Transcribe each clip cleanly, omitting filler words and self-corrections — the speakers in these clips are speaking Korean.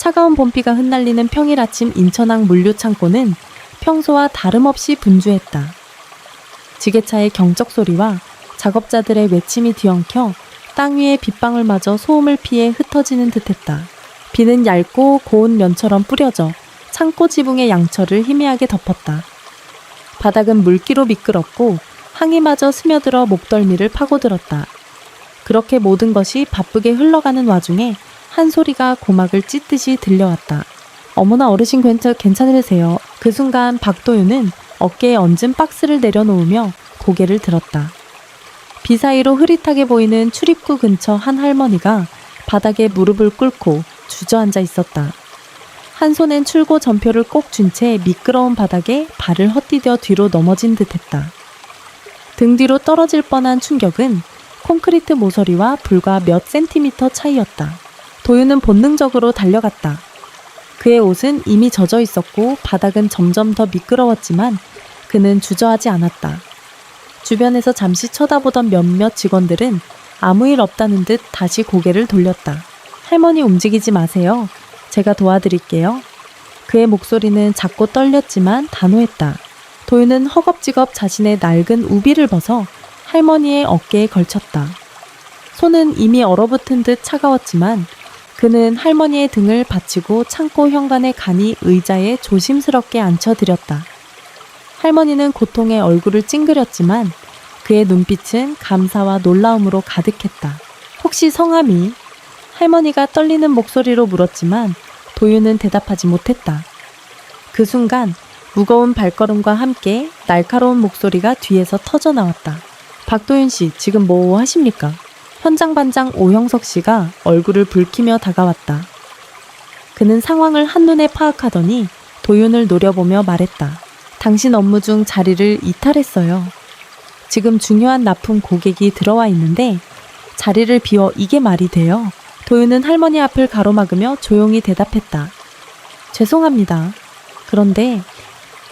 차가운 봄비가 흩날리는 평일 아침 인천항 물류창고는 평소와 다름없이 분주했다. 지게차의 경적 소리와 작업자들의 외침이 뒤엉켜 땅 위의 빗방울마저 소음을 피해 흩어지는 듯했다. 비는 얇고 고운 면처럼 뿌려져 창고 지붕의 양철을 희미하게 덮었다. 바닥은 물기로 미끄럽고 항이마저 스며들어 목덜미를 파고들었다. 그렇게 모든 것이 바쁘게 흘러가는 와중에 한 소리가 고막을 찢듯이 들려왔다. 어머나 어르신 괜찮으세요? 그 순간 박도윤은 어깨에 얹은 박스를 내려놓으며 고개를 들었다. 비 사이로 흐릿하게 보이는 출입구 근처 한 할머니가 바닥에 무릎을 꿇고 주저앉아 있었다. 한 손엔 출고 전표를 꼭 쥔 채 미끄러운 바닥에 발을 헛디뎌 뒤로 넘어진 듯했다. 등 뒤로 떨어질 뻔한 충격은 콘크리트 모서리와 불과 몇 센티미터 차이였다. 도윤은 본능적으로 달려갔다. 그의 옷은 이미 젖어 있었고 바닥은 점점 더 미끄러웠지만 그는 주저하지 않았다. 주변에서 잠시 쳐다보던 몇몇 직원들은 아무 일 없다는 듯 다시 고개를 돌렸다. 할머니 움직이지 마세요. 제가 도와드릴게요. 그의 목소리는 작고 떨렸지만 단호했다. 도윤은 허겁지겁 자신의 낡은 우비를 벗어 할머니의 어깨에 걸쳤다. 손은 이미 얼어붙은 듯 차가웠지만 그는 할머니의 등을 받치고 창고 현관의 간이 의자에 조심스럽게 앉혀드렸다. 할머니는 고통에 얼굴을 찡그렸지만 그의 눈빛은 감사와 놀라움으로 가득했다. 혹시 성함이? 할머니가 떨리는 목소리로 물었지만 도윤은 대답하지 못했다. 그 순간 무거운 발걸음과 함께 날카로운 목소리가 뒤에서 터져나왔다. 박도윤 씨, 지금 뭐 하십니까? 현장 반장 오형석 씨가 얼굴을 붉히며 다가왔다. 그는 상황을 한눈에 파악하더니 도윤을 노려보며 말했다. 당신 업무 중 자리를 이탈했어요. 지금 중요한 납품 고객이 들어와 있는데 자리를 비워 이게 말이 돼요. 도윤은 할머니 앞을 가로막으며 조용히 대답했다. 죄송합니다. 그런데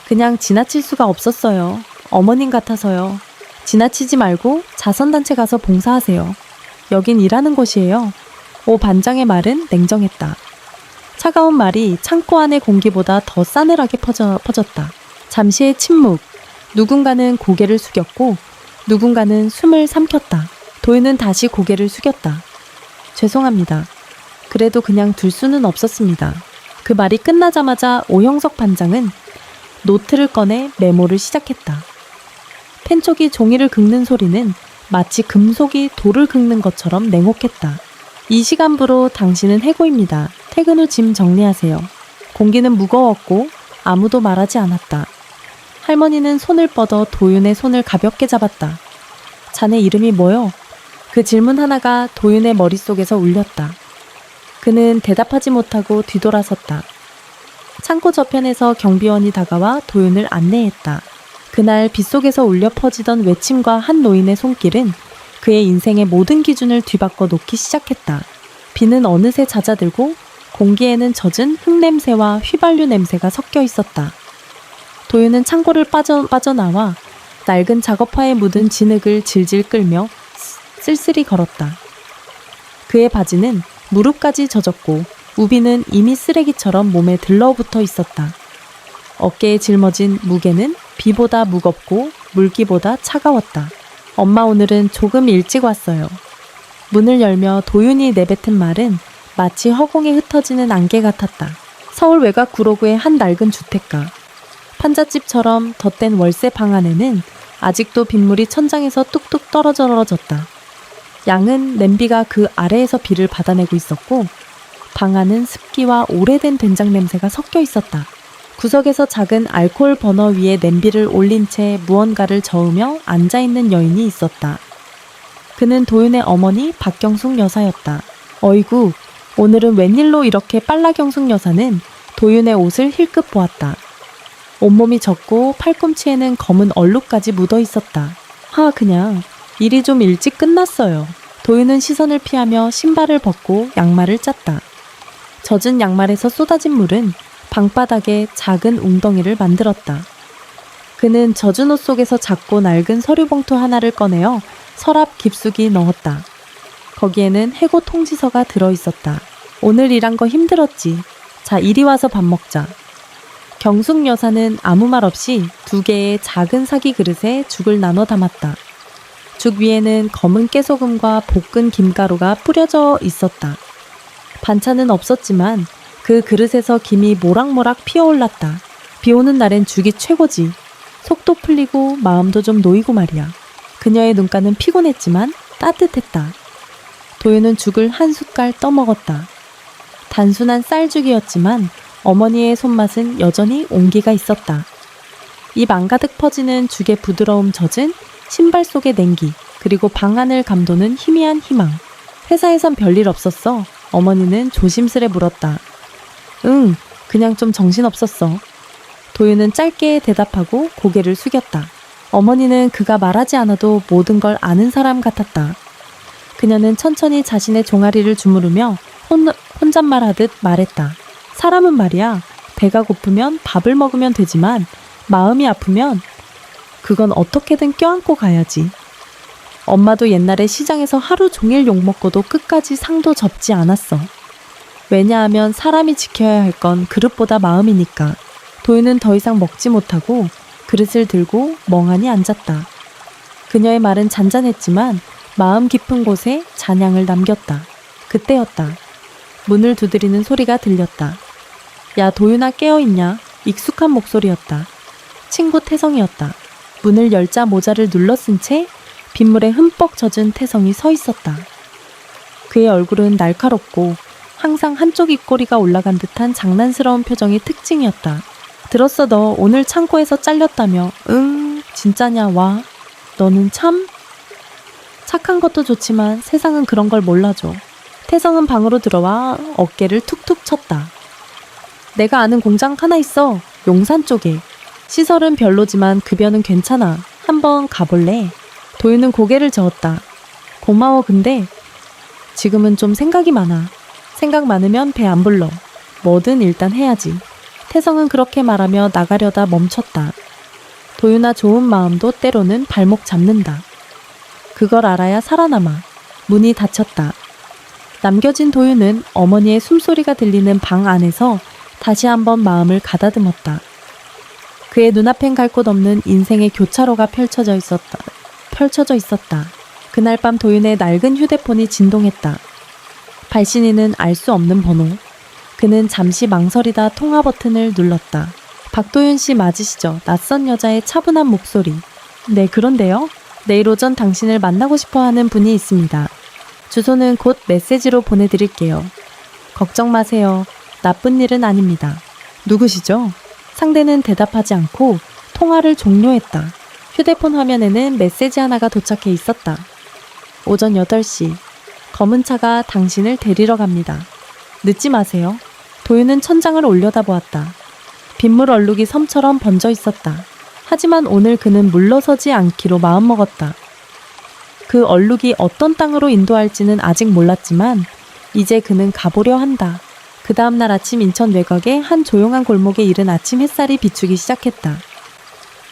그냥 지나칠 수가 없었어요. 어머님 같아서요. 지나치지 말고 자선단체 가서 봉사하세요. 여긴 일하는 곳이에요. 오 반장의 말은 냉정했다. 차가운 말이 창고 안의 공기보다 더 싸늘하게 퍼졌다. 잠시의 침묵. 누군가는 고개를 숙였고 누군가는 숨을 삼켰다. 도윤은 다시 고개를 숙였다. 죄송합니다. 그래도 그냥 둘 수는 없었습니다. 그 말이 끝나자마자 오형석 반장은 노트를 꺼내 메모를 시작했다. 펜촉이 종이를 긁는 소리는 마치 금속이 돌을 긁는 것처럼 냉혹했다. 이 시간부로 당신은 해고입니다. 퇴근 후 짐 정리하세요. 공기는 무거웠고 아무도 말하지 않았다. 할머니는 손을 뻗어 도윤의 손을 가볍게 잡았다. 자네 이름이 뭐요? 그 질문 하나가 도윤의 머릿속에서 울렸다. 그는 대답하지 못하고 뒤돌아섰다. 창고 저편에서 경비원이 다가와 도윤을 안내했다. 그날 빗속에서 울려 퍼지던 외침과 한 노인의 손길은 그의 인생의 모든 기준을 뒤바꿔 놓기 시작했다. 비는 어느새 잦아들고 공기에는 젖은 흙냄새와 휘발유 냄새가 섞여 있었다. 도윤은 창고를 빠져나와 낡은 작업화에 묻은 진흙을 질질 끌며 쓸쓸히 걸었다. 그의 바지는 무릎까지 젖었고 우비는 이미 쓰레기처럼 몸에 들러붙어 있었다. 어깨에 짊어진 무게는 비보다 무겁고 물기보다 차가웠다. 엄마 오늘은 조금 일찍 왔어요. 문을 열며 도윤이 내뱉은 말은 마치 허공에 흩어지는 안개 같았다. 서울 외곽 구로구의 한 낡은 주택가. 판잣집처럼 덧댄 월세 방 안에는 아직도 빗물이 천장에서 뚝뚝 떨어졌다. 양은 냄비가 그 아래에서 비를 받아내고 있었고 방 안은 습기와 오래된 된장 냄새가 섞여 있었다. 구석에서 작은 알코올 버너 위에 냄비를 올린 채 무언가를 저으며 앉아있는 여인이 있었다. 그는 도윤의 어머니 박경숙 여사였다. 어이구, 오늘은 웬일로 이렇게 빨라경숙 여사는 도윤의 옷을 힐끗 보았다. 온몸이 젖고 팔꿈치에는 검은 얼룩까지 묻어 있었다. 그냥 일이 좀 일찍 끝났어요. 도윤은 시선을 피하며 신발을 벗고 양말을 짰다. 젖은 양말에서 쏟아진 물은 방바닥에 작은 웅덩이를 만들었다. 그는 젖은 옷 속에서 작고 낡은 서류봉투 하나를 꺼내어 서랍 깊숙이 넣었다. 거기에는 해고 통지서가 들어있었다. 오늘 일한 거 힘들었지. 자, 이리 와서 밥 먹자. 경숙 여사는 아무 말 없이 2개의 작은 사기 그릇에 죽을 나눠 담았다. 죽 위에는 검은 깨소금과 볶은 김가루가 뿌려져 있었다. 반찬은 없었지만 그 그릇에서 김이 모락모락 피어올랐다. 비 오는 날엔 죽이 최고지. 속도 풀리고 마음도 좀 놓이고 말이야. 그녀의 눈가는 피곤했지만 따뜻했다. 도윤은 죽을 한 숟갈 떠먹었다. 단순한 쌀죽이었지만 어머니의 손맛은 여전히 온기가 있었다. 입 안가득 퍼지는 죽의 부드러움 젖은 신발 속의 냉기, 그리고 방 안을 감도는 희미한 희망. 회사에선 별일 없었어. 어머니는 조심스레 물었다. 응, 그냥 좀 정신없었어. 도윤은 짧게 대답하고 고개를 숙였다. 어머니는 그가 말하지 않아도 모든 걸 아는 사람 같았다. 그녀는 천천히 자신의 종아리를 주무르며 혼잣말하듯 말했다. 사람은 말이야, 배가 고프면 밥을 먹으면 되지만 마음이 아프면 그건 어떻게든 껴안고 가야지. 엄마도 옛날에 시장에서 하루 종일 욕먹고도 끝까지 상도 접지 않았어. 왜냐하면 사람이 지켜야 할 건 그릇보다 마음이니까. 도윤은 더 이상 먹지 못하고 그릇을 들고 멍하니 앉았다. 그녀의 말은 잔잔했지만 마음 깊은 곳에 잔향을 남겼다. 그때였다. 문을 두드리는 소리가 들렸다. 야, 도윤아, 깨어있냐? 익숙한 목소리였다. 친구 태성이었다. 문을 열자 모자를 눌러쓴 채 빗물에 흠뻑 젖은 태성이 서 있었다. 그의 얼굴은 날카롭고 항상 한쪽 입꼬리가 올라간 듯한 장난스러운 표정이 특징이었다. 들었어, 너 오늘 창고에서 잘렸다며. 응, 진짜냐, 와. 너는 참 착한 것도 좋지만 세상은 그런 걸 몰라줘. 태성은 방으로 들어와 어깨를 툭툭 쳤다. 내가 아는 공장 하나 있어. 용산 쪽에. 시설은 별로지만 급여는 괜찮아. 한번 가볼래? 도윤은 고개를 저었다. 고마워. 근데 지금은 좀 생각이 많아. 생각 많으면 배 안 불러. 뭐든 일단 해야지. 태성은 그렇게 말하며 나가려다 멈췄다. 도윤아, 좋은 마음도 때로는 발목 잡는다. 그걸 알아야 살아남아. 문이 닫혔다. 남겨진 도윤은 어머니의 숨소리가 들리는 방 안에서 다시 한번 마음을 가다듬었다. 그의 눈앞엔 갈 곳 없는 인생의 교차로가 펼쳐져 있었다. 그날 밤 도윤의 낡은 휴대폰이 진동했다. 발신인은 알 수 없는 번호. 그는 잠시 망설이다 통화 버튼을 눌렀다. 박도윤 씨 맞으시죠? 낯선 여자의 차분한 목소리. 네, 그런데요. 내일 오전 당신을 만나고 싶어 하는 분이 있습니다. 주소는 곧 메시지로 보내드릴게요. 걱정 마세요. 나쁜 일은 아닙니다. 누구시죠? 상대는 대답하지 않고 통화를 종료했다. 휴대폰 화면에는 메시지 하나가 도착해 있었다. 오전 8시. 검은 차가 당신을 데리러 갑니다. 늦지 마세요. 도윤은 천장을 올려다보았다. 빗물 얼룩이 섬처럼 번져 있었다. 하지만 오늘 그는 물러서지 않기로 마음먹었다. 그 얼룩이 어떤 땅으로 인도할지는 아직 몰랐지만 이제 그는 가보려 한다. 그 다음날 아침 인천 외곽의 한 조용한 골목에 이른 아침 햇살이 비추기 시작했다.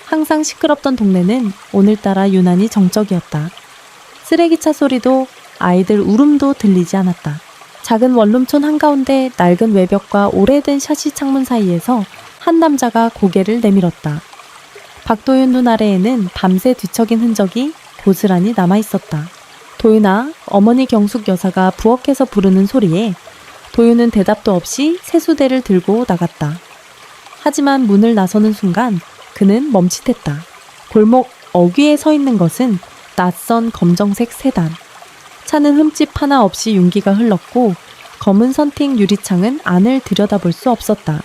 항상 시끄럽던 동네는 오늘따라 유난히 정적이었다. 쓰레기차 소리도 아이들 울음도 들리지 않았다. 작은 원룸촌 한가운데 낡은 외벽과 오래된 샤시 창문 사이에서 한 남자가 고개를 내밀었다. 박도윤 눈 아래에는 밤새 뒤척인 흔적이 고스란히 남아있었다. 도윤아, 어머니 경숙 여사가 부엌에서 부르는 소리에 도윤은 대답도 없이 세수대를 들고 나갔다. 하지만 문을 나서는 순간 그는 멈칫했다. 골목 어귀에 서 있는 것은 낯선 검정색 세단. 차는 흠집 하나 없이 윤기가 흘렀고 검은 선팅 유리창은 안을 들여다볼 수 없었다.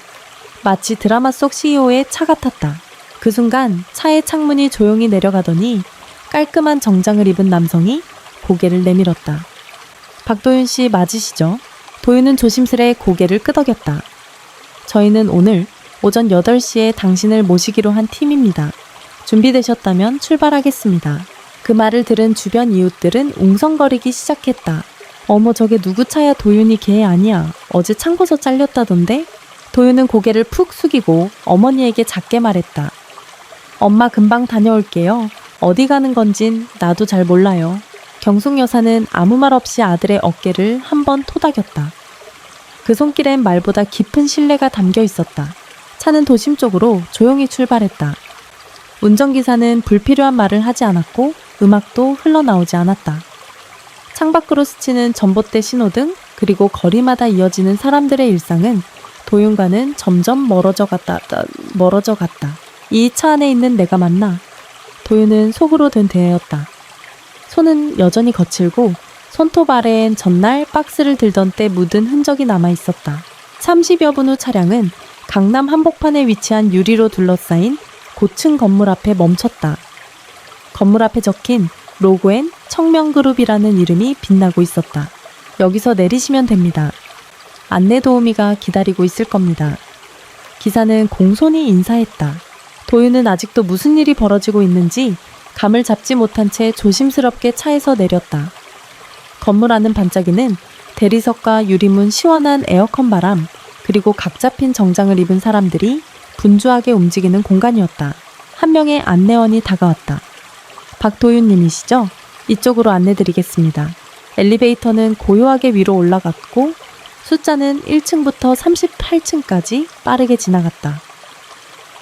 마치 드라마 속 CEO의 차 같았다. 그 순간 차의 창문이 조용히 내려가더니 깔끔한 정장을 입은 남성이 고개를 내밀었다. 박도윤 씨 맞으시죠? 도윤은 조심스레 고개를 끄덕였다. 저희는 오늘 오전 8시에 당신을 모시기로 한 팀입니다. 준비되셨다면 출발하겠습니다. 그 말을 들은 주변 이웃들은 웅성거리기 시작했다. 어머, 저게 누구 차야? 도윤이 걔 아니야. 어제 창고서 잘렸다던데? 도윤은 고개를 푹 숙이고 어머니에게 작게 말했다. 엄마, 금방 다녀올게요. 어디 가는 건진 나도 잘 몰라요. 경숙 여사는 아무 말 없이 아들의 어깨를 한번 토닥였다. 그 손길엔 말보다 깊은 신뢰가 담겨 있었다. 차는 도심 쪽으로 조용히 출발했다. 운전기사는 불필요한 말을 하지 않았고 음악도 흘러나오지 않았다. 창밖으로 스치는 전봇대 신호등, 그리고 거리마다 이어지는 사람들의 일상은 도윤과는 점점 멀어져 갔다. 이 차 안에 있는 내가 맞나? 도윤은 속으로 든 대화였다. 손은 여전히 거칠고 손톱 아래엔 전날 박스를 들던 때 묻은 흔적이 남아 있었다. 30여 분 후 차량은 강남 한복판에 위치한 유리로 둘러싸인 고층 건물 앞에 멈췄다. 건물 앞에 적힌 로고엔 청명그룹이라는 이름이 빛나고 있었다. 여기서 내리시면 됩니다. 안내 도우미가 기다리고 있을 겁니다. 기사는 공손히 인사했다. 도윤은 아직도 무슨 일이 벌어지고 있는지 감을 잡지 못한 채 조심스럽게 차에서 내렸다. 건물 안은 반짝이는 대리석과 유리문 시원한 에어컨 바람, 그리고 각 잡힌 정장을 입은 사람들이 분주하게 움직이는 공간이었다. 한 명의 안내원이 다가왔다. 박도윤님이시죠? 이쪽으로 안내드리겠습니다. 엘리베이터는 고요하게 위로 올라갔고 숫자는 1층부터 38층까지 빠르게 지나갔다.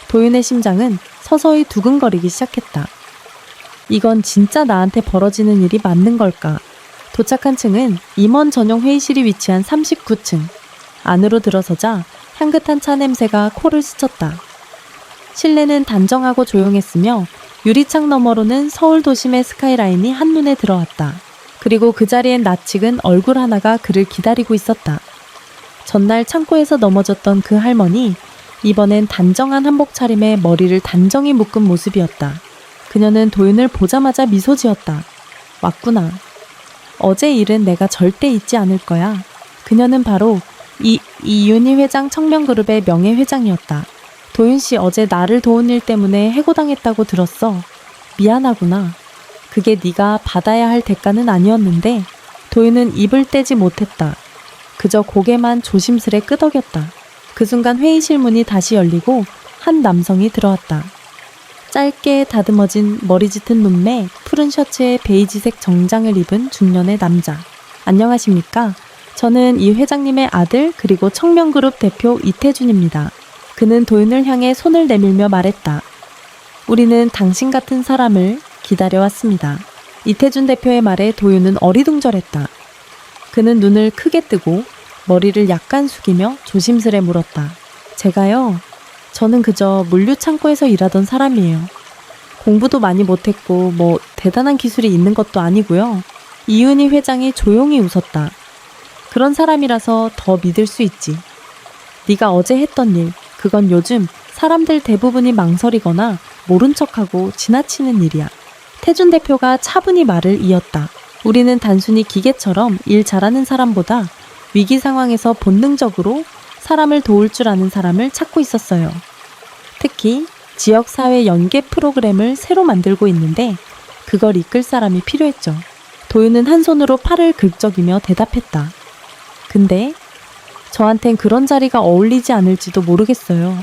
도윤의 심장은 서서히 두근거리기 시작했다. 이건 진짜 나한테 벌어지는 일이 맞는 걸까? 도착한 층은 임원 전용 회의실이 위치한 39층. 안으로 들어서자 향긋한 차 냄새가 코를 스쳤다. 실내는 단정하고 조용했으며 유리창 너머로는 서울 도심의 스카이라인이 한눈에 들어왔다. 그리고 그 자리엔 낯익은 얼굴 하나가 그를 기다리고 있었다. 전날 창고에서 넘어졌던 그 할머니, 이번엔 단정한 한복 차림에 머리를 단정히 묶은 모습이었다. 그녀는 도윤을 보자마자 미소 지었다. 왔구나. 어제 일은 내가 절대 잊지 않을 거야. 그녀는 바로 이윤희 회장 청명그룹의 명예회장이었다. 도윤씨, 어제 나를 도운 일 때문에 해고당했다고 들었어. 미안하구나. 그게 네가 받아야 할 대가는 아니었는데. 도윤은 입을 떼지 못했다. 그저 고개만 조심스레 끄덕였다. 그 순간 회의실 문이 다시 열리고 한 남성이 들어왔다. 짧게 다듬어진 머리 짙은 눈매, 푸른 셔츠에 베이지색 정장을 입은 중년의 남자. 안녕하십니까? 저는 이 회장님의 아들, 그리고 청명그룹 대표 이태준입니다. 그는 도윤을 향해 손을 내밀며 말했다. 우리는 당신 같은 사람을 기다려왔습니다. 이태준 대표의 말에 도윤은 어리둥절했다. 그는 눈을 크게 뜨고 머리를 약간 숙이며 조심스레 물었다. 제가요? 저는 그저 물류 창고에서 일하던 사람이에요. 공부도 많이 못했고 뭐 대단한 기술이 있는 것도 아니고요. 이윤희 회장이 조용히 웃었다. 그런 사람이라서 더 믿을 수 있지. 네가 어제 했던 일, 그건 요즘 사람들 대부분이 망설이거나 모른 척하고 지나치는 일이야. 태준 대표가 차분히 말을 이었다. 우리는 단순히 기계처럼 일 잘하는 사람보다 위기 상황에서 본능적으로 사람을 도울 줄 아는 사람을 찾고 있었어요. 특히 지역사회 연계 프로그램을 새로 만들고 있는데 그걸 이끌 사람이 필요했죠. 도윤은 한 손으로 팔을 긁적이며 대답했다. 근데 저한텐 그런 자리가 어울리지 않을지도 모르겠어요.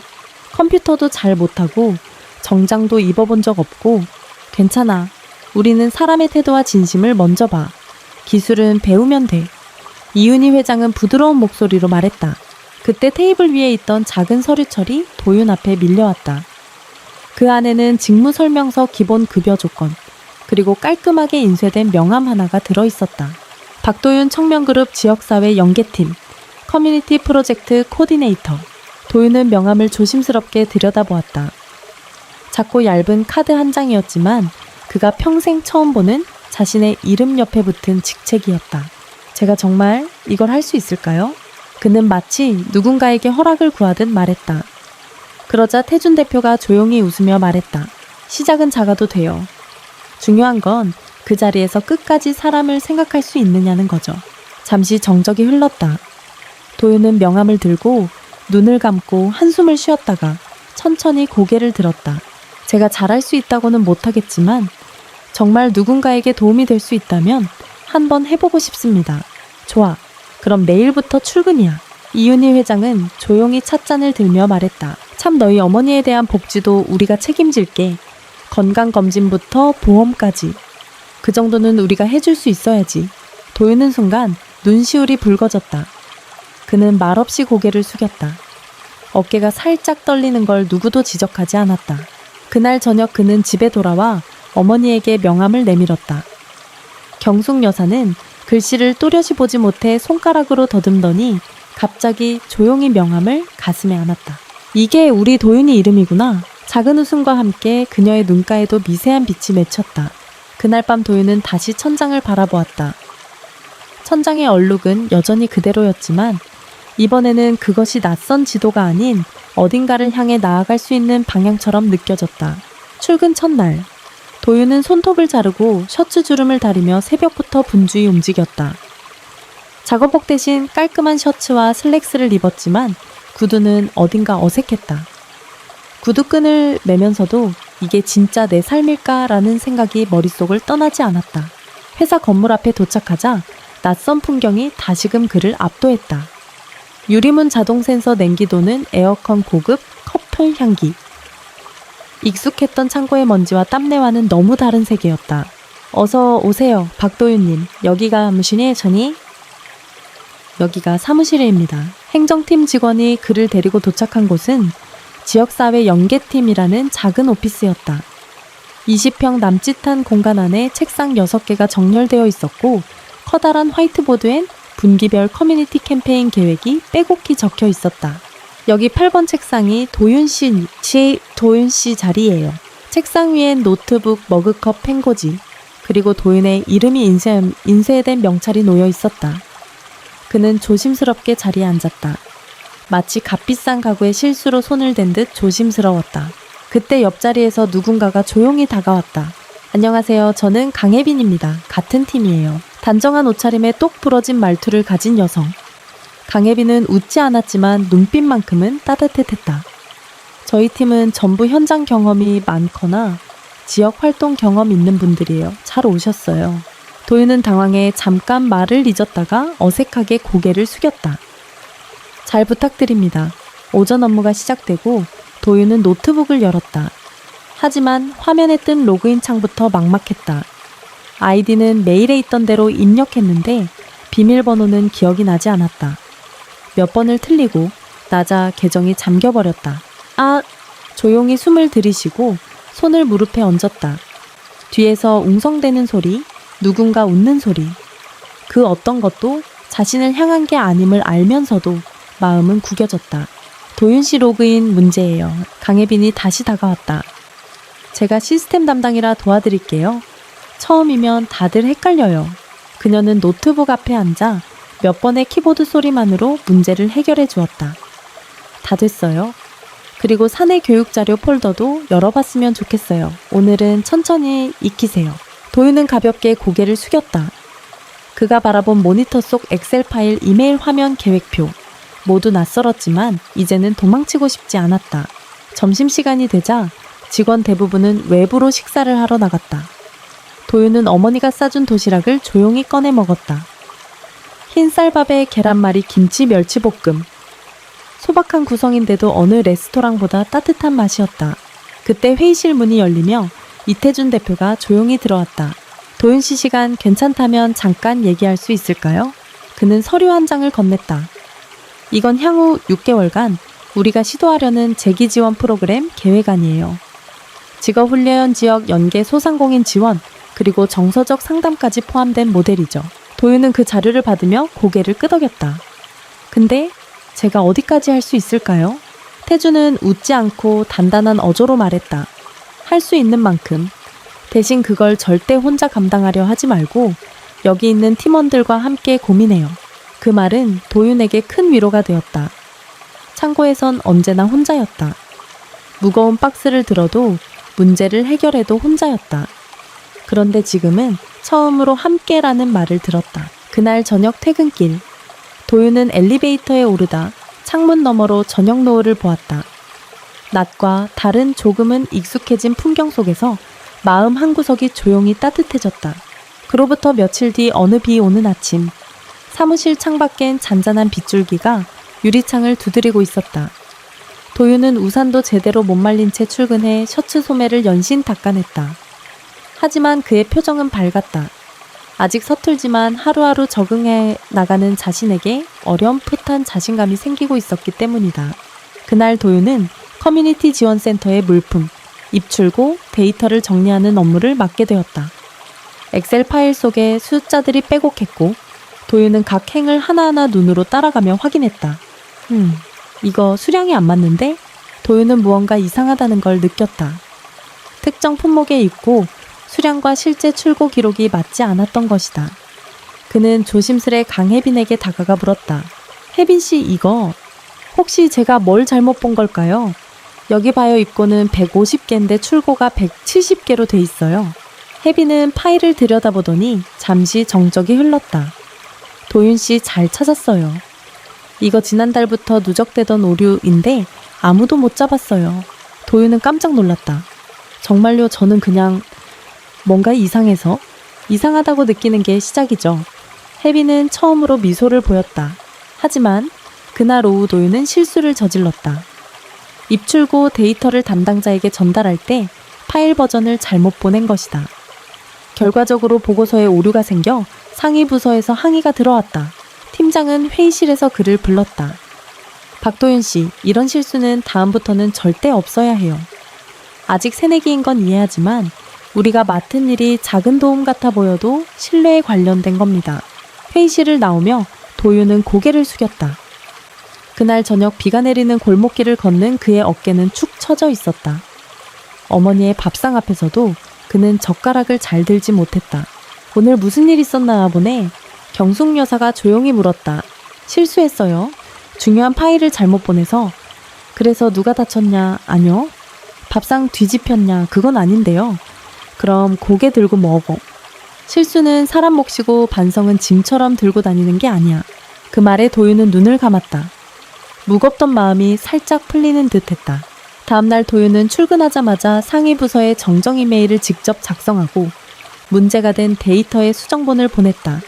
컴퓨터도 잘 못하고 정장도 입어본 적 없고. 괜찮아. 우리는 사람의 태도와 진심을 먼저 봐. 기술은 배우면 돼. 이윤희 회장은 부드러운 목소리로 말했다. 그때 테이블 위에 있던 작은 서류철이 도윤 앞에 밀려왔다. 그 안에는 직무설명서 기본 급여 조건, 그리고 깔끔하게 인쇄된 명함 하나가 들어있었다. 박도윤 청명그룹 지역사회 연계팀, 커뮤니티 프로젝트 코디네이터. 도윤은 명함을 조심스럽게 들여다보았다. 작고 얇은 카드 한 장이었지만 그가 평생 처음 보는 자신의 이름 옆에 붙은 직책이었다. 제가 정말 이걸 할 수 있을까요? 그는 마치 누군가에게 허락을 구하듯 말했다. 그러자 태준 대표가 조용히 웃으며 말했다. 시작은 작아도 돼요. 중요한 건 그 자리에서 끝까지 사람을 생각할 수 있느냐는 거죠. 잠시 정적이 흘렀다. 도윤은 명함을 들고 눈을 감고 한숨을 쉬었다가 천천히 고개를 들었다. 제가 잘할 수 있다고는 못하겠지만 정말 누군가에게 도움이 될 수 있다면 한번 해보고 싶습니다. 좋아. 그럼 내일부터 출근이야. 이윤희 회장은 조용히 찻잔을 들며 말했다. 참 너희 어머니에 대한 복지도 우리가 책임질게. 건강검진부터 보험까지. 그 정도는 우리가 해줄 수 있어야지. 도윤은 순간 눈시울이 붉어졌다. 그는 말없이 고개를 숙였다. 어깨가 살짝 떨리는 걸 누구도 지적하지 않았다. 그날 저녁 그는 집에 돌아와 어머니에게 명함을 내밀었다. 경숙 여사는 글씨를 또렷이 보지 못해 손가락으로 더듬더니 갑자기 조용히 명함을 가슴에 안았다. 이게 우리 도윤이 이름이구나. 작은 웃음과 함께 그녀의 눈가에도 미세한 빛이 맺혔다. 그날 밤 도윤은 다시 천장을 바라보았다. 천장의 얼룩은 여전히 그대로였지만 이번에는 그것이 낯선 지도가 아닌 어딘가를 향해 나아갈 수 있는 방향처럼 느껴졌다. 출근 첫날, 도윤은 손톱을 자르고 셔츠 주름을 다리며 새벽부터 분주히 움직였다. 작업복 대신 깔끔한 셔츠와 슬랙스를 입었지만 구두는 어딘가 어색했다. 구두끈을 매면서도 이게 진짜 내 삶일까라는 생각이 머릿속을 떠나지 않았다. 회사 건물 앞에 도착하자 낯선 풍경이 다시금 그를 압도했다. 유리문 자동 센서 냉기도는 에어컨 고급 커플 향기. 익숙했던 창고의 먼지와 땀내와는 너무 다른 세계였다. 어서 오세요, 박도윤님. 여기가 무슨일 전이? 여기가 사무실입니다. 행정팀 직원이 그를 데리고 도착한 곳은 지역사회 연계팀이라는 작은 오피스였다. 20평 남짓한 공간 안에 책상 6개가 정렬되어 있었고 커다란 화이트보드엔 분기별 커뮤니티 캠페인 계획이 빼곡히 적혀 있었다. 여기 8번 책상이 도윤 씨 자리예요. 책상 위엔 노트북, 머그컵, 펜고지, 그리고 도윤의 이름이 인쇄된 명찰이 놓여 있었다. 그는 조심스럽게 자리에 앉았다. 마치 값비싼 가구에 실수로 손을 댄 듯 조심스러웠다. 그때 옆자리에서 누군가가 조용히 다가왔다. 안녕하세요. 저는 강혜빈입니다. 같은 팀이에요. 단정한 옷차림에 똑 부러진 말투를 가진 여성. 강혜빈은 웃지 않았지만 눈빛만큼은 따뜻했다. 저희 팀은 전부 현장 경험이 많거나 지역 활동 경험 있는 분들이에요. 잘 오셨어요. 도윤은 당황해 잠깐 말을 잊었다가 어색하게 고개를 숙였다. 잘 부탁드립니다. 오전 업무가 시작되고 도윤은 노트북을 열었다. 하지만 화면에 뜬 로그인 창부터 막막했다. 아이디는 메일에 있던 대로 입력했는데 비밀번호는 기억이 나지 않았다. 몇 번을 틀리고 나자 계정이 잠겨버렸다. 조용히 숨을 들이쉬고 손을 무릎에 얹었다. 뒤에서 웅성대는 소리, 누군가 웃는 소리. 그 어떤 것도 자신을 향한 게 아님을 알면서도 마음은 구겨졌다. 도윤 씨 로그인 문제예요. 강혜빈이 다시 다가왔다. 제가 시스템 담당이라 도와드릴게요. 처음이면 다들 헷갈려요. 그녀는 노트북 앞에 앉아 몇 번의 키보드 소리만으로 문제를 해결해 주었다. 다 됐어요. 그리고 사내 교육자료 폴더도 열어봤으면 좋겠어요. 오늘은 천천히 익히세요. 도윤은 가볍게 고개를 숙였다. 그가 바라본 모니터 속 엑셀 파일, 이메일 화면, 계획표. 모두 낯설었지만 이제는 도망치고 싶지 않았다. 점심시간이 되자 직원 대부분은 외부로 식사를 하러 나갔다. 도윤은 어머니가 싸준 도시락을 조용히 꺼내 먹었다. 흰 쌀밥에 계란말이, 김치, 멸치볶음. 소박한 구성인데도 어느 레스토랑보다 따뜻한 맛이었다. 그때 회의실 문이 열리며 이태준 대표가 조용히 들어왔다. 도윤 씨 시간 괜찮다면 잠깐 얘기할 수 있을까요? 그는 서류 한 장을 건넸다. 이건 향후 6개월간 우리가 시도하려는 재기 지원 프로그램 계획안이에요. 직업훈련 지역 연계 소상공인 지원, 그리고 정서적 상담까지 포함된 모델이죠. 도윤은 그 자료를 받으며 고개를 끄덕였다. 근데 제가 어디까지 할 수 있을까요? 태주는 웃지 않고 단단한 어조로 말했다. 할 수 있는 만큼. 대신 그걸 절대 혼자 감당하려 하지 말고 여기 있는 팀원들과 함께 고민해요. 그 말은 도윤에게 큰 위로가 되었다. 창고에선 언제나 혼자였다. 무거운 박스를 들어도 문제를 해결해도 혼자였다. 그런데 지금은 처음으로 함께라는 말을 들었다. 그날 저녁 퇴근길. 도윤은 엘리베이터에 오르다 창문 너머로 저녁 노을을 보았다. 낮과 다른 조금은 익숙해진 풍경 속에서 마음 한구석이 조용히 따뜻해졌다. 그로부터 며칠 뒤 어느 비 오는 아침, 사무실 창밖엔 잔잔한 빗줄기가 유리창을 두드리고 있었다. 도윤은 우산도 제대로 못 말린 채 출근해 셔츠 소매를 연신 닦아냈다. 하지만 그의 표정은 밝았다. 아직 서툴지만 하루하루 적응해 나가는 자신에게 어렴풋한 자신감이 생기고 있었기 때문이다. 그날 도윤은 커뮤니티 지원센터의 물품, 입출고, 데이터를 정리하는 업무를 맡게 되었다. 엑셀 파일 속에 숫자들이 빼곡했고 도윤은 각 행을 하나하나 눈으로 따라가며 확인했다. 이거 수량이 안 맞는데? 도윤은 무언가 이상하다는 걸 느꼈다. 특정 품목에 있고 수량과 실제 출고 기록이 맞지 않았던 것이다. 그는 조심스레 강혜빈에게 다가가 물었다. 혜빈 씨, 이거 혹시 제가 뭘 잘못 본 걸까요? 여기 봐요, 입고는 150개인데 출고가 170개로 돼 있어요. 혜빈은 파일을 들여다보더니 잠시 정적이 흘렀다. 도윤 씨 잘 찾았어요. 이거 지난달부터 누적되던 오류인데 아무도 못 잡았어요. 도윤은 깜짝 놀랐다. 정말요, 저는 그냥 뭔가 이상하다고 느끼는 게 시작이죠. 혜빈은 처음으로 미소를 보였다. 하지만 그날 오후 도윤은 실수를 저질렀다. 입출고 데이터를 담당자에게 전달할 때 파일 버전을 잘못 보낸 것이다. 결과적으로 보고서에 오류가 생겨 상위 부서에서 항의가 들어왔다. 팀장은 회의실에서 그를 불렀다. 박도윤 씨, 이런 실수는 다음부터는 절대 없어야 해요. 아직 새내기인 건 이해하지만 우리가 맡은 일이 작은 도움 같아 보여도 신뢰에 관련된 겁니다. 회의실을 나오며 도윤은 고개를 숙였다. 그날 저녁 비가 내리는 골목길을 걷는 그의 어깨는 축 처져 있었다. 어머니의 밥상 앞에서도 그는 젓가락을 잘 들지 못했다. 오늘 무슨 일 있었나 보네. 경숙 여사가 조용히 물었다. 실수했어요. 중요한 파일을 잘못 보내서. 그래서 누가 다쳤냐? 아니요. 밥상 뒤집혔냐? 그건 아닌데요. 그럼 고개 들고 먹어. 실수는 사람 몫이고 반성은 짐처럼 들고 다니는 게 아니야. 그 말에 도윤은 눈을 감았다. 무겁던 마음이 살짝 풀리는 듯했다. 다음날 도윤은 출근하자마자 상위 부서에 정정 이메일을 직접 작성하고 문제가 된 데이터의 수정본을 보냈다.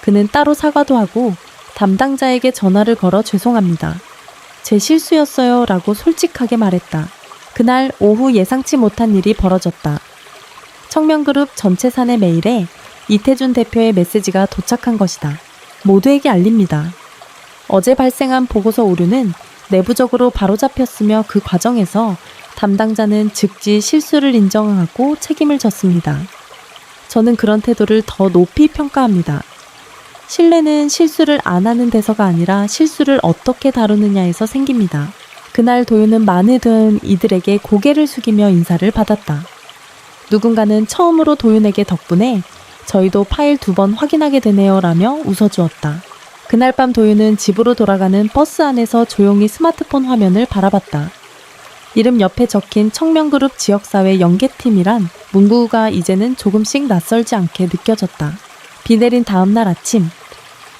그는 따로 사과도 하고 담당자에게 전화를 걸어 죄송합니다. 제 실수였어요 라고 솔직하게 말했다. 그날 오후 예상치 못한 일이 벌어졌다. 청명그룹 전체 사내 메일에 이태준 대표의 메시지가 도착한 것이다. 모두에게 알립니다. 어제 발생한 보고서 오류는 내부적으로 바로잡혔으며 그 과정에서 담당자는 즉시 실수를 인정하고 책임을 졌습니다. 저는 그런 태도를 더 높이 평가합니다. 신뢰는 실수를 안 하는 데서가 아니라 실수를 어떻게 다루느냐에서 생깁니다. 그날 도윤은 많은 이들에게 고개를 숙이며 인사를 받았다. 누군가는 처음으로 도윤에게 덕분에 저희도 파일 2번 확인하게 되네요 라며 웃어주었다. 그날 밤 도윤은 집으로 돌아가는 버스 안에서 조용히 스마트폰 화면을 바라봤다. 이름 옆에 적힌 청명그룹 지역사회 연계팀이란 문구가 이제는 조금씩 낯설지 않게 느껴졌다. 비 내린 다음 날 아침,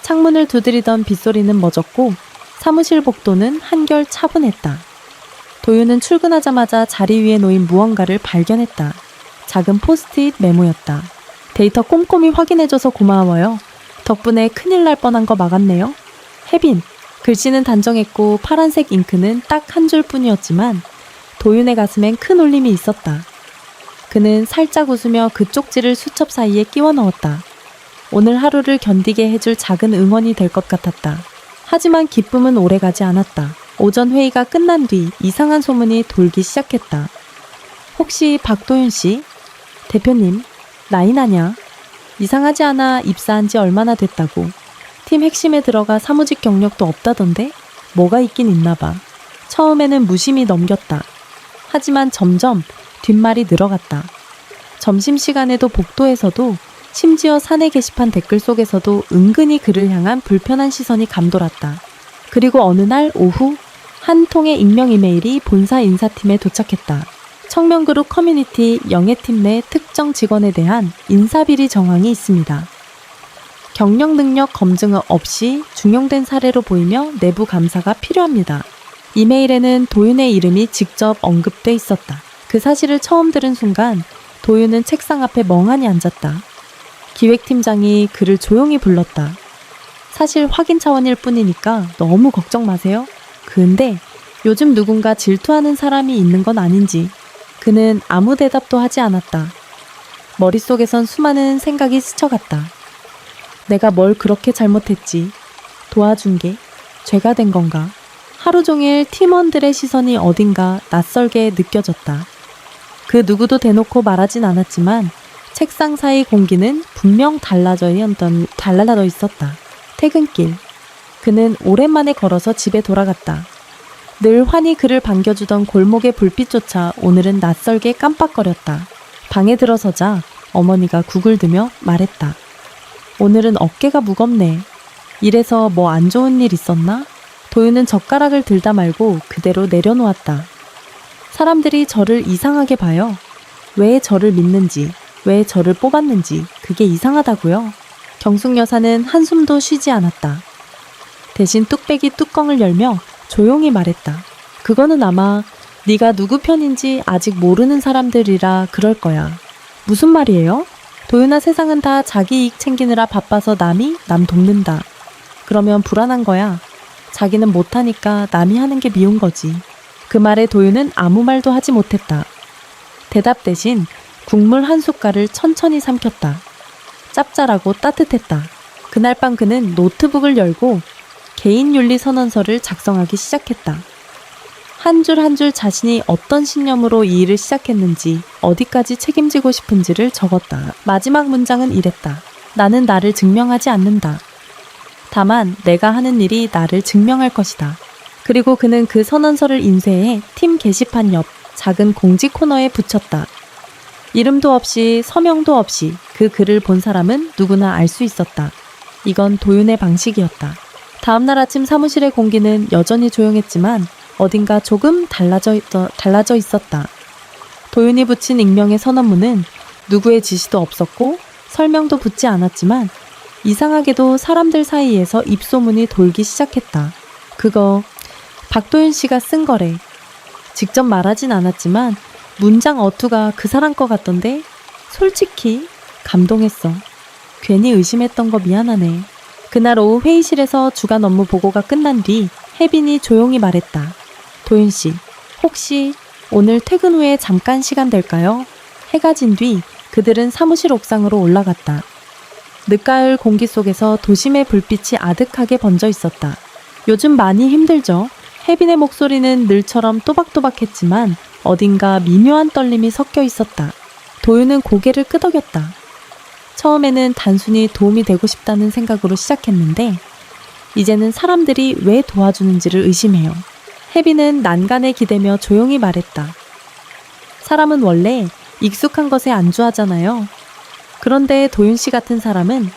창문을 두드리던 빗소리는 멎었고 사무실 복도는 한결 차분했다. 도윤은 출근하자마자 자리 위에 놓인 무언가를 발견했다. 작은 포스트잇 메모였다. 데이터 꼼꼼히 확인해줘서 고마워요. 덕분에 큰일 날 뻔한 거 막았네요. 혜빈. 글씨는 단정했고 파란색 잉크는 딱 한 줄 뿐이었지만 도윤의 가슴엔 큰 울림이 있었다. 그는 살짝 웃으며 그 쪽지를 수첩 사이에 끼워 넣었다. 오늘 하루를 견디게 해줄 작은 응원이 될 것 같았다. 하지만 기쁨은 오래가지 않았다. 오전 회의가 끝난 뒤 이상한 소문이 돌기 시작했다. 혹시 박도윤 씨? 대표님, 나이 나냐? 이상하지 않아 입사한 지 얼마나 됐다고. 팀 핵심에 들어가 사무직 경력도 없다던데? 뭐가 있긴 있나 봐. 처음에는 무심히 넘겼다. 하지만 점점 뒷말이 늘어갔다. 점심시간에도 복도에서도 심지어 사내 게시판 댓글 속에서도 은근히 그를 향한 불편한 시선이 감돌았다. 그리고 어느 날 오후 한 통의 익명 이메일이 본사 인사팀에 도착했다. 청명그룹 커뮤니티 영예팀 내 특정 직원에 대한 인사비리 정황이 있습니다. 경력 능력 검증 없이 중용된 사례로 보이며 내부 감사가 필요합니다. 이메일에는 도윤의 이름이 직접 언급돼 있었다. 그 사실을 처음 들은 순간 도윤은 책상 앞에 멍하니 앉았다. 기획팀장이 그를 조용히 불렀다. 사실 확인 차원일 뿐이니까 너무 걱정 마세요. 근데 요즘 누군가 질투하는 사람이 있는 건 아닌지. 그는 아무 대답도 하지 않았다. 머릿속에선 수많은 생각이 스쳐갔다. 내가 뭘 그렇게 잘못했지? 도와준 게 죄가 된 건가? 하루 종일 팀원들의 시선이 어딘가 낯설게 느껴졌다. 그 누구도 대놓고 말하진 않았지만 책상 사이 공기는 분명 달라져 있었다. 퇴근길. 그는 오랜만에 걸어서 집에 돌아갔다. 늘 환히 그를 반겨주던 골목의 불빛조차 오늘은 낯설게 깜빡거렸다. 방에 들어서자 어머니가 국을 드며 말했다. 오늘은 어깨가 무겁네. 이래서 뭐 안 좋은 일 있었나? 도윤은 젓가락을 들다 말고 그대로 내려놓았다. 사람들이 저를 이상하게 봐요. 왜 저를 믿는지, 왜 저를 뽑았는지 그게 이상하다고요. 경숙 여사는 한숨도 쉬지 않았다. 대신 뚝배기 뚜껑을 열며 조용히 말했다. 그거는 아마 네가 누구 편인지 아직 모르는 사람들이라 그럴 거야. 무슨 말이에요? 도윤아, 세상은 다 자기 이익 챙기느라 바빠서 남이 남 돕는다. 그러면 불안한 거야. 자기는 못하니까 남이 하는 게 미운 거지. 그 말에 도윤은 아무 말도 하지 못했다. 대답 대신 국물 한 숟갈을 천천히 삼켰다. 짭짤하고 따뜻했다. 그날 밤 그는 노트북을 열고 개인윤리 선언서를 작성하기 시작했다. 한 줄 한 줄 자신이 어떤 신념으로 이 일을 시작했는지, 어디까지 책임지고 싶은지를 적었다. 마지막 문장은 이랬다. 나는 나를 증명하지 않는다. 다만 내가 하는 일이 나를 증명할 것이다. 그리고 그는 그 선언서를 인쇄해 팀 게시판 옆 작은 공지 코너에 붙였다. 이름도 없이 서명도 없이 그 글을 본 사람은 누구나 알 수 있었다. 이건 도윤의 방식이었다. 다음날 아침 사무실의 공기는 여전히 조용했지만 어딘가 조금 달라져 있었다. 도윤이 붙인 익명의 선언문은 누구의 지시도 없었고 설명도 붙지 않았지만 이상하게도 사람들 사이에서 입소문이 돌기 시작했다. 그거 박도윤 씨가 쓴 거래. 직접 말하진 않았지만 문장 어투가 그 사람 거 같던데 솔직히 감동했어. 괜히 의심했던 거 미안하네. 그날 오후 회의실에서 주간 업무 보고가 끝난 뒤 혜빈이 조용히 말했다. 도윤 씨, 혹시 오늘 퇴근 후에 잠깐 시간 될까요? 해가 진 뒤 그들은 사무실 옥상으로 올라갔다. 늦가을 공기 속에서 도심의 불빛이 아득하게 번져 있었다. 요즘 많이 힘들죠? 혜빈의 목소리는 늘처럼 또박또박했지만 어딘가 미묘한 떨림이 섞여 있었다. 도윤은 고개를 끄덕였다. 처음에는 단순히 도움이 되고 싶다는 생각으로 시작했는데 이제는 사람들이 왜 도와주는지를 의심해요. 혜빈은 난간에 기대며 조용히 말했다. 사람은 원래 익숙한 것에 안주하잖아요. 그런데 도윤 씨 같은 사람은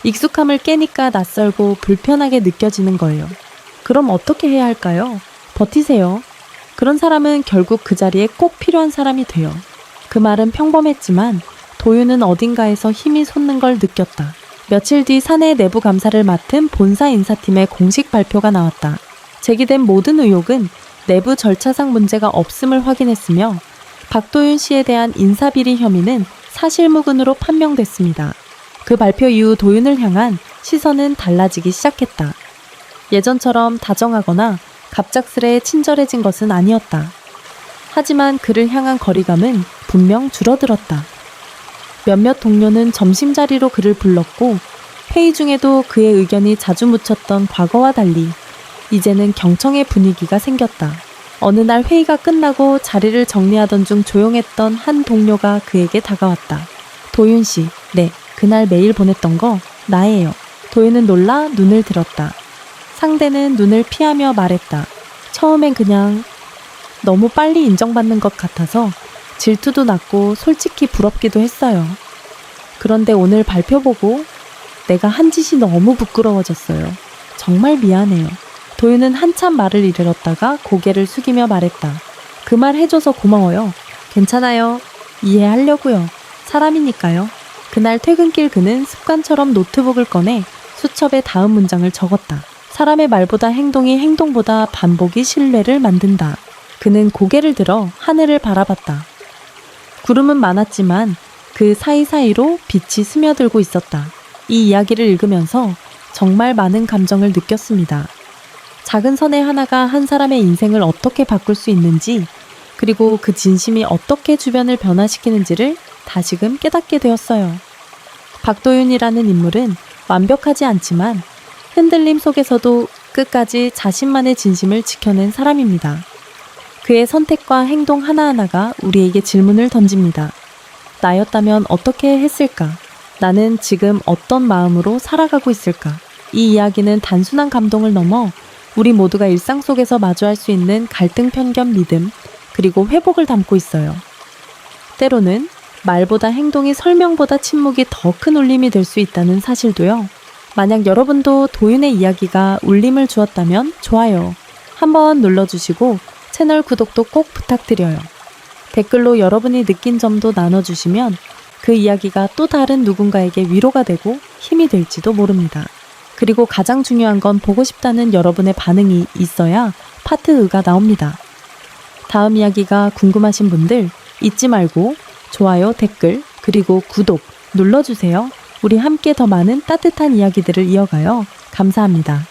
익숙함을 깨니까 낯설고 불편하게 느껴지는 거예요. 그럼 어떻게 해야 할까요? 버티세요. 그런 사람은 결국 그 자리에 꼭 필요한 사람이 돼요. 그 말은 평범했지만 도윤은 어딘가에서 힘이 솟는 걸 느꼈다. 며칠 뒤 사내 내부 감사를 맡은 본사 인사팀의 공식 발표가 나왔다. 제기된 모든 의혹은 내부 절차상 문제가 없음을 확인했으며 박도윤 씨에 대한 인사비리 혐의는 사실무근으로 판명됐습니다. 그 발표 이후 도윤을 향한 시선은 달라지기 시작했다. 예전처럼 다정하거나 갑작스레 친절해진 것은 아니었다. 하지만 그를 향한 거리감은 분명 줄어들었다. 몇몇 동료는 점심자리로 그를 불렀고 회의 중에도 그의 의견이 자주 묻혔던 과거와 달리 이제는 경청의 분위기가 생겼다. 어느 날 회의가 끝나고 자리를 정리하던 중 조용했던 한 동료가 그에게 다가왔다. 도윤 씨, 네, 그날 메일 보냈던 거 나예요. 도윤은 놀라 눈을 들었다. 상대는 눈을 피하며 말했다. 처음엔 그냥 너무 빨리 인정받는 것 같아서 질투도 났고 솔직히 부럽기도 했어요. 그런데 오늘 발표 보고 내가 한 짓이 너무 부끄러워졌어요. 정말 미안해요. 도윤은 한참 말을 이르렀다가 고개를 숙이며 말했다. 그 말 해줘서 고마워요. 괜찮아요. 이해하려고요. 사람이니까요. 그날 퇴근길 그는 습관처럼 노트북을 꺼내 수첩에 다음 문장을 적었다. 사람의 말보다 행동이 행동보다 반복이 신뢰를 만든다. 그는 고개를 들어 하늘을 바라봤다. 구름은 많았지만 그 사이사이로 빛이 스며들고 있었다. 이 이야기를 읽으면서 정말 많은 감정을 느꼈습니다. 작은 선의 하나가 한 사람의 인생을 어떻게 바꿀 수 있는지, 그리고 그 진심이 어떻게 주변을 변화시키는지를 다시금 깨닫게 되었어요. 박도윤이라는 인물은 완벽하지 않지만 흔들림 속에서도 끝까지 자신만의 진심을 지켜낸 사람입니다. 그의 선택과 행동 하나하나가 우리에게 질문을 던집니다. 나였다면 어떻게 했을까? 나는 지금 어떤 마음으로 살아가고 있을까? 이 이야기는 단순한 감동을 넘어 우리 모두가 일상 속에서 마주할 수 있는 갈등, 편견, 믿음, 그리고 회복을 담고 있어요. 때로는 말보다 행동이 설명보다 침묵이 더 큰 울림이 될 수 있다는 사실도요. 만약 여러분도 도윤의 이야기가 울림을 주었다면 좋아요 한번 눌러주시고 채널 구독도 꼭 부탁드려요. 댓글로 여러분이 느낀 점도 나눠주시면 그 이야기가 또 다른 누군가에게 위로가 되고 힘이 될지도 모릅니다. 그리고 가장 중요한 건 보고 싶다는 여러분의 반응이 있어야 파트 의가 나옵니다. 다음 이야기가 궁금하신 분들 잊지 말고 좋아요, 댓글, 그리고 구독 눌러주세요. 우리 함께 더 많은 따뜻한 이야기들을 이어가요. 감사합니다.